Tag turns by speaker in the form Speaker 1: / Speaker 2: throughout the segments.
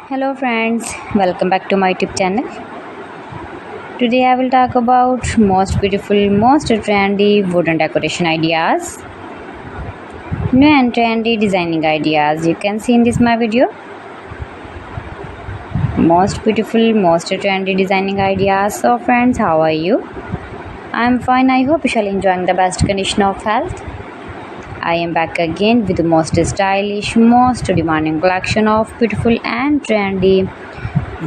Speaker 1: Hello friends, welcome back to my YouTube channel. Today I will talk about most beautiful, most trendy wooden decoration ideas. New and trendy designing ideas you can see in this my video. Most beautiful, most trendy designing ideas. So friends, how are you? I am fine. I hope you shall enjoying the best condition of health. I am back again with the most stylish, most demanding collection of beautiful and trendy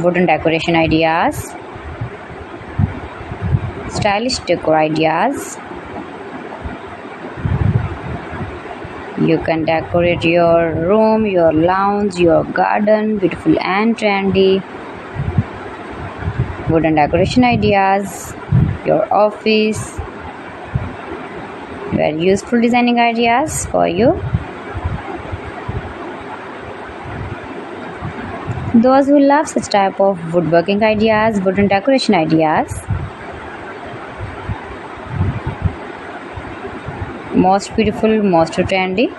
Speaker 1: wooden decoration ideas, stylish decor ideas. You can decorate your room, your lounge, your garden, beautiful and trendy wooden decoration ideas, your office. Very useful designing ideas for you. Those who love such type of woodworking ideas, wooden decoration ideas. Most beautiful, most trendy.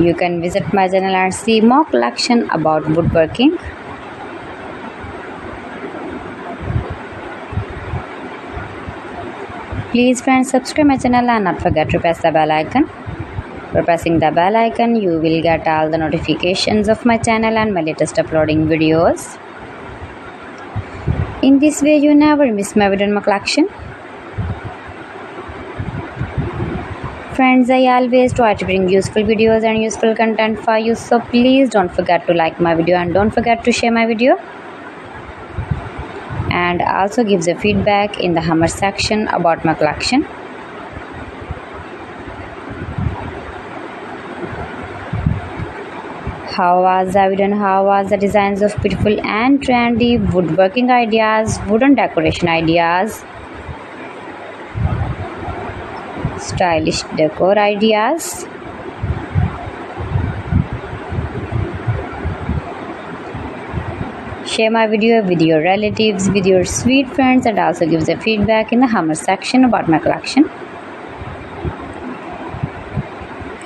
Speaker 1: You can visit my channel and see more collection about woodworking. Please friends, subscribe my channel and not forget to press the bell icon. By pressing the bell icon, you will get all the notifications of my channel and my latest uploading videos. In this way, you never miss my video in my collection. Friends, I always try to bring useful videos and useful content for you, so please don't forget to like my video and don't forget to share my video. And also gives a feedback in the comment section about my collection. How was the video and how was the designs of beautiful and trendy woodworking ideas, wooden decoration ideas, stylish decor ideas. Share my video with your relatives, with your sweet friends, and also gives a feedback in the comment section about my collection.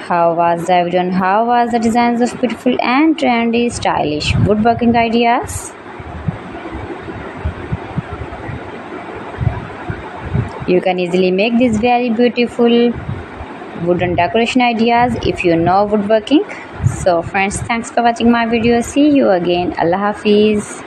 Speaker 1: How was the video and how was the designs of beautiful and trendy stylish woodworking ideas? You can easily make these very beautiful wooden decoration ideas if you know woodworking. So friends, thanks for watching my video. See you again. Allah Hafiz.